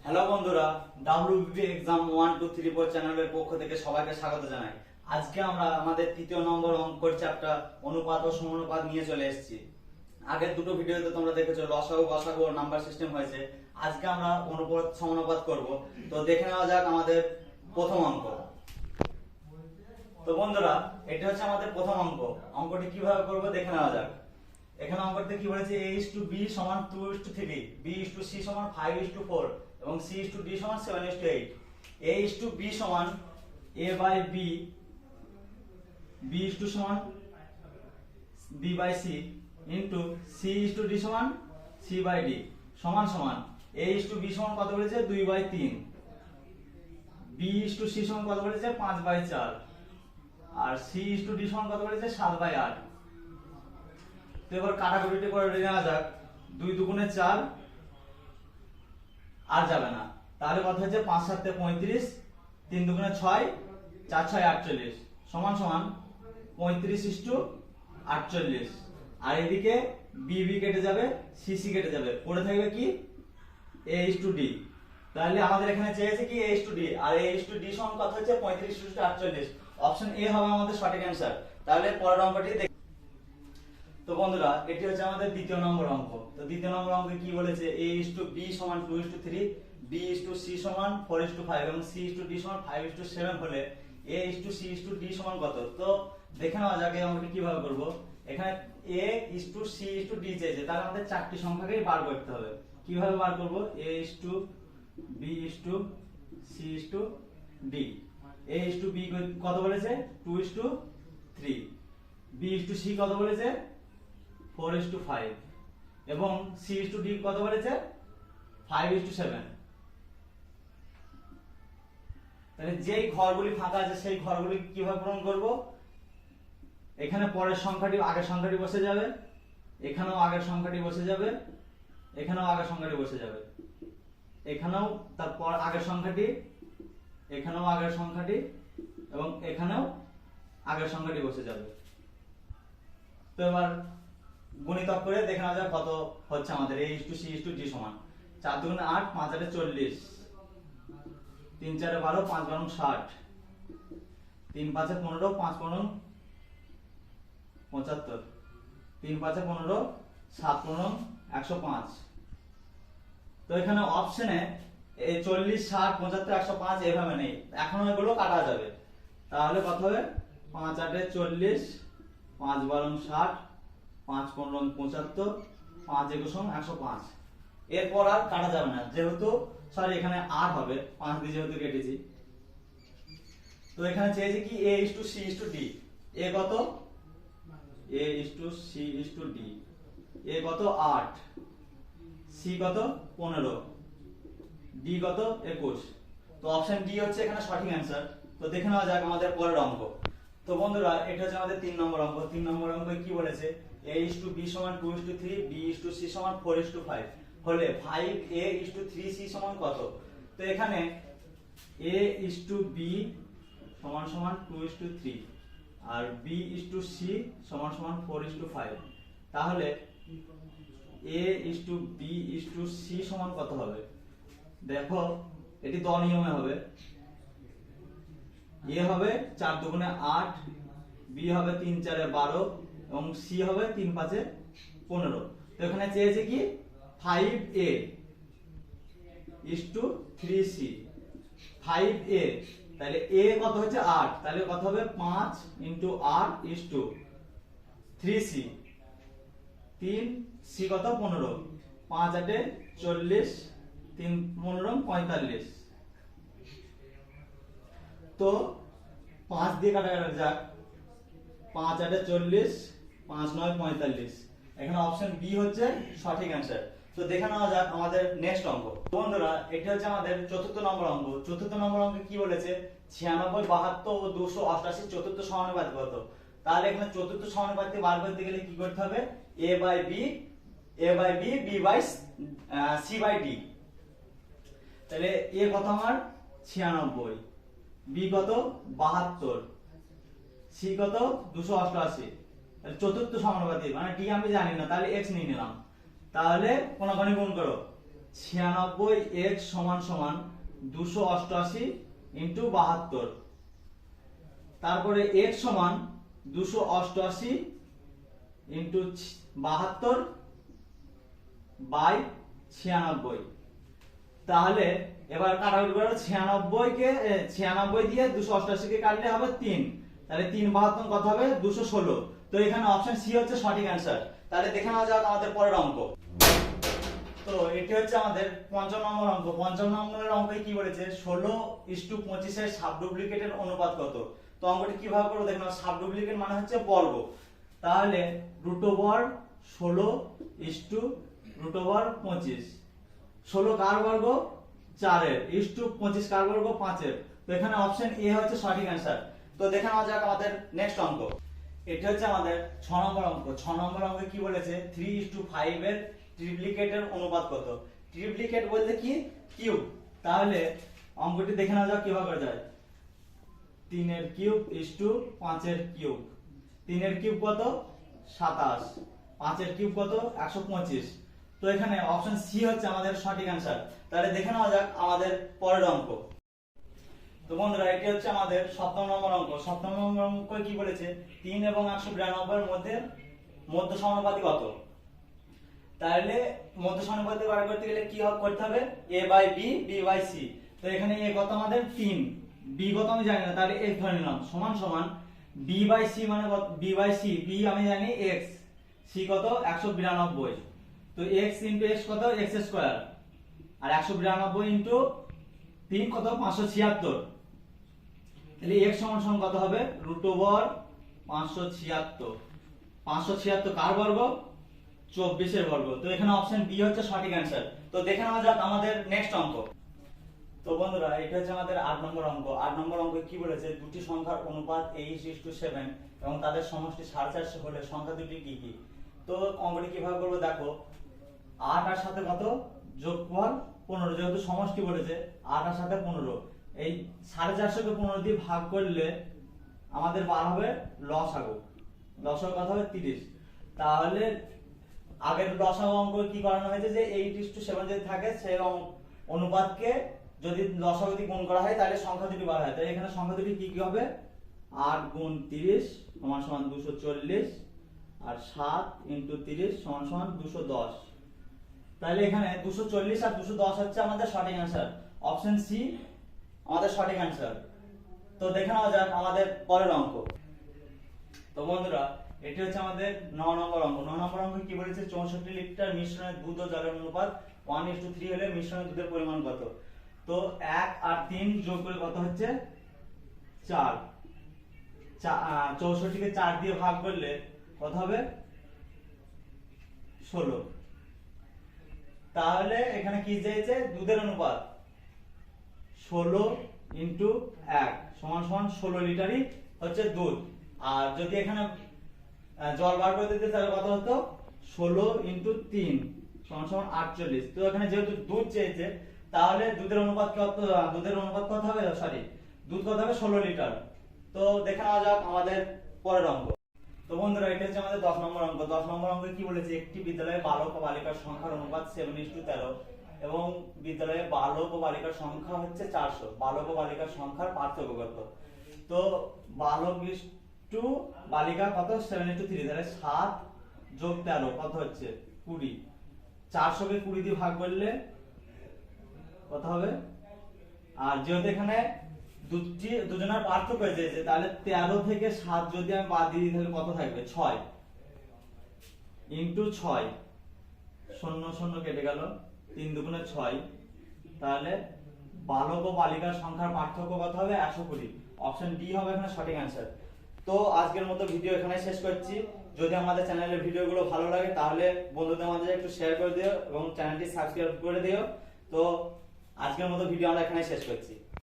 Hello বন্ধুরা, WBP exam 1 2 3 4 চ্যানেলের পক্ষ থেকে সবাইকে স্বাগত জানাই। আজকে আমরা আমাদের তৃতীয় নম্বর অঙ্কের চ্যাপ্টার অনুপাত ও সমানুপাত নিয়ে চলে এসেছি। আগের দুটো ভিডিওতে তোমরা দেখেছো লসাগু গসাগু নাম্বার সিস্টেম হয়েছে। আজকে আমরা অনুপাত সমানুপাত করব। তো দেখে নেওয়া যাক আমাদের প্রথম অঙ্ক। তো বন্ধুরা, এটা হচ্ছে আমাদের প্রথম অঙ্ক। অঙ্কটি কিভাবে করব দেখে নেওয়া যাক। এখানে অঙ্কতে কি বলেছে a/b সমান 2:3, b/c সমান 5:4 এবং c/d সমান 7:8। a/b সমান a/b, b/2 সমান b/c ইনটু c/d সমান c/d সমান সমান a/b সমান কত বলেছে 2/3, b/c সমান কত বলেছে 5/4 আর c/d সমান কত বলেছে 7/8। তো এবার কাটাকুটি করে নেওয়া যাক। 2 দুগুণে 4 আর যাবে না, তাহলে কত হচ্ছে 5 7 35, 3 দুগুণে 6, 4 6 48 সমান সমান 35:48। আর এদিকে b কেটে যাবে, c কেটে যাবে, পড়ে থাকবে কি a/d। তাহলে আমাদের এখানে চেয়েছে কি a/d, আর a/d সমান কত হচ্ছে 35:48। অপশন এ হবে আমাদের সঠিক অ্যানসার। তাহলে পরের অঙ্কটি দেখি। তো বন্ধুরা, এটি হচ্ছে আমাদের দ্বিতীয় নম্বর অঙ্ক। তো দ্বিতীয় নম্বর অঙ্কে কি বলেছে a/b সমান 2:3, b/c সমান 4:5 এবং c/d সমান 5:7 হলে a/c/d সমান কত। তো দেখে নেওয়া যাক এই অঙ্কটি কিভাবে করব। এখানে a/c/d চেয়েছে, তাহলে আমাদের চারটি সংখ্যাকেই বার করতে হবে। কিভাবে বার করব? a/b/c/d। a/b কত বলেছে 2:3, b/c কত বলেছে 4:5 এবং c/d কত বলেছে 5:7। তাহলে যেই ঘরগুলি ফাঁকা আছে সেই ঘরগুলি কিভাবে পূরণ করব? এখানে পরের সংখ্যাটি আগের সংখ্যাটি বসে যাবে, এখানেও আগের সংখ্যাটি বসে যাবে, এখানেও আগের সংখ্যাটি বসে যাবে, এখানেও তারপর আগের সংখ্যাটি, এখানেও আগের সংখ্যাটি এবং এখানেও আগের সংখ্যাটি বসে যাবে। তো এবার গুণিতক করে দেখে নেওয়া যাক কত হচ্ছে আমাদের a/c/d সমান 4 দুগুণে 8, 5 8 40, 3 4 12, 5 12 60, 3 5 15, 5 15 75, 3 5 15, 7 15 105। তো এখানে অপশনে এই 40 60 75 105 এভাবে নেই, এখনো এগুলো কাটা যাবে। তাহলে কত হবে 5 8 40, 5 12 60, 5 15 75, 5 21 105। এরপর আর কাটা যাবে না, যেহেতু সরি এখানে 8 হবে, 5 দিয়ে যেহেতু কেটেছি। তো এখানে চেয়েছি কি a/c/d। a কত a/c/d, a কত 8, c কত 15, d কত 21। তো অপশন ডি হচ্ছে এখানে সঠিক অ্যানসার। তো দেখে নেওয়া যাক আমাদের পরের অঙ্ক। তো বন্ধুরা, এটা হচ্ছে আমাদের 3 নম্বর অঙ্ক। 3 নম্বর অঙ্কে কি বলেছে a/b সমান 2:3, b/c সমান 4:5 হলে 5a/3c সমান কত। তো এখানে a/b সমান সমান 2:3 আর b/c সমান সমান 4:5। তাহলে a/b/c সমান কত হবে? দেখো, এটি দ নিয়মে হবে। a হবে 4 দুগুণে 8, b হবে 3 4 12 এবং c হবে 3 5 15। তো এখানে চেয়েছে কি 5a/3c, 5a, তাহলে a কত হচ্ছে 8, তাহলে কত হবে 5 * 8:3c, 3 c কত 15, 5 8 40, 3 15 45। তো 5 দিয়ে কাটা যাক, 5 8 40, 5 9 45। এখানে অপশন বি হচ্ছে সঠিক অ্যানসার। তো দেখে নেওয়া যাক আমাদের নেক্সট অঙ্ক। বন্ধুরা, এটা হচ্ছে আমাদের চতুর্থ নম্বর অঙ্ক। চতুর্থ নম্বর অঙ্কে কি বলেছে 96 72 ও 288 চতুর্থ সমানুপাতি কত। তাহলে এখানে চতুর্থ সমানুপাতি বার করতে গেলে কি করতে হবে a/b, b/c/d। তাহলে a কত আমার 96, b কত 72, c কত 288। তাহলে চতুর্থ সমানুপাতি মানে d আমি জানি না, তাহলে x নিয়ে নিলাম। তাহলে কোনাকুনি গুণ করো, 96x সমান সমান 288 ইন্টু 72। তারপরে x সমান 288 ইন্টু 72 বাই 96। তাহলে এবার কাটাকুটি করে 96 দিয়ে 288 কে কাটলে হবে 3, তাহলে 3 72 কত হবে 216। তো এখানে অপশন সি হচ্ছে সঠিক অ্যান্সার। তাহলে দেখে নেওয়া যাক আমাদের পরের অঙ্ক। তো এটি হচ্ছে আমাদের 5 নম্বর অঙ্ক। 5 নম্বরের অঙ্কে কি বলেছে 16:25 এর সাব ডুপ্লিকেটের অনুপাত কত। তো অঙ্কটি কিভাবে করব দেখুন। সাব ডুপ্লিকেট মানে হচ্ছে বর্গ, তাহলে √16 16 কার বর্গ 4 এর, 25 কার বর্গ 5 এর। তো এখানে অপশন এ হচ্ছে সঠিক অ্যান্সার। তো দেখে নেওয়া যাক আমাদের নেক্সট অঙ্ক। এটা হচ্ছে আমাদের 6 নম্বর অঙ্ক। 6 নম্বর অঙ্কে কি বলেছে 3:5 এর ট্রিপ্লিকেটের অনুপাত কত। ট্রিপ্লিকেট বলতে কি কিউব, তাহলে অঙ্কটি দেখে নেওয়া যাক কিভাবে করা যায়। 3 এর কিউব 5 এর কিউব। 3 এর কিউব কত 27, 5 এর কিউব কত 125। তো এখানে অপশন সি হচ্ছে আমাদের সঠিক অ্যান্সার। তাহলে দেখে নেওয়া যাক আমাদের পরের অঙ্ক। তো বন্ধুরা এটি হচ্ছে আমাদের 7 নম্বর অঙ্ক। 7 নম্বর অঙ্কে কি বলেছে 3 এবং 192 এর মধ্যে মধ্য সমানুপাতি কত। তাহলে মধ্য সমানুপাতি বার করতে গেলে কি করতে হবে a by b b by c। তো এখানে a কত আমাদের 3, b কত আমি জানি না, তাহলে x ধরে নিলাম সমান সমান b বাই c মানে কত b বাই c, b আমি জানি x, c কত 192। তো x ইনটু x কত x স্কয়ার, আর 192 ইনটু 3 কত 576। তাহলে x সমান সমান কত হবে √576। 576 কার বর্গ 24 এর বর্গ। তো এখানে অপশন বি হচ্ছে সঠিক অ্যান্সার। তো দেখে নেওয়া যাক আমাদের নেক্সট অঙ্ক। তো বন্ধুরা এটা হচ্ছে আমাদের 8 নম্বর অঙ্ক। 8 নম্বর অঙ্কে কি বলেছে দুটি সংখ্যার অনুপাত 8:7 এবং তাদের সমষ্টি 450 হলে সংখ্যা দুটি কি কি। তো অঙ্কটি কিভাবে করব দেখো, 8 আর সাথে কত যোগফল 15, যেহেতু সমষ্টি বলেছে 8 আর সাথে 15, এই 450 কে 15 দিয়ে ভাগ করলে আমাদের বার হবে লসাগু। লসাগু কত হবে 30। তাহলে আগের লসাগু অঙ্ক কি করানো হয়েছে যে 8:7 যদি থাকে সেই অনুপাতকে যদি লসাগু দিয়ে গুণ করা হয় তাহলে সংখ্যা দুটি বার হয়। তাই এখানে সংখ্যা দুটি কি কি হবে 8 গুণ 30 সমান সমান 240, আর 7 ইনটু 30 সমান সমান 210। তাহলে এখানে 240 আর 210 হচ্ছে আমাদের সঠিক অ্যান্সার। অপশন সি আমাদের সঠিক অ্যান্সার। তো দেখে নেওয়া যাক আমাদের পরের অঙ্ক। তো বন্ধুরা এটি হচ্ছে আমাদের 9 নম্বর অঙ্ক। 9 নম্বর অঙ্কে কি বলেছে 64 লিটার মিশ্রণে দুধ ও জলের অনুপাত 1:3 হলে মিশ্রণে দুধের পরিমাণ কত। তো 1 আর 3 যোগ করে কত হচ্ছে 4। 64 কে 4 দিয়ে ভাগ করলে কত হবে 16। তাহলে এখানে কি দিয়েছে দুধের অনুপাত 16 ইনটু 1 সমান সমান 16 লিটারই হচ্ছে দুধ। আর যদি এখানে জল বার করে দিতে তাহলে কত হতো 16 ইনটু 3 সমান সমান 48। তো এখানে যেহেতু দুধ চেয়েছে তাহলে দুধের অনুপাত কত হবে, সরি দুধ কত হবে 16 লিটার। তো দেখে নেওয়া যাক আমাদের পরের অঙ্ক। তো বন্ধুরা এটা হচ্ছে আমাদের 10 নম্বর অঙ্ক। 10 নম্বর অঙ্কে কি বলেছে একটি বিদ্যালয়ে বালক ও বালিকার সংখ্যার অনুপাত 7:13 এবং বিদ্যালয়ে বালক ও বালিকার সংখ্যা হচ্ছে 400। বালক ও বালিকার সংখ্যার পার্থক্য কত। তো বালক টু বালিকা কত 7:3, তাহলে 7 যোগ 13 কত হচ্ছে 20। 400 কে 20 দিয়ে ভাগ করলে কত হবে, আর যেহেতু এখানে দুজনের পার্থক্য হয়েছে তাহলে 13 থেকে 7 যদি আমি বাদ দিয়ে দিই তাহলে কত থাকবে 6 ইনটু 6, 0 0 কেটে গেল, 3 দুগুণে 6। তাহলে বালক ও বালিকার সংখ্যার পার্থক্য কত হবে 120। অপশন ডি হবে এখানে সঠিক অ্যান্সার। তো আজকের মতো ভিডিও এখানে শেষ করছি। যদি আমাদের চ্যানেলের ভিডিওগুলো ভালো লাগে তাহলে বন্ধুদের মাঝে একটু শেয়ার করে দিও এবং চ্যানেলটি সাবস্ক্রাইব করে দিও। তো আজকের মতো ভিডিও আমরা এখানে শেষ করছি।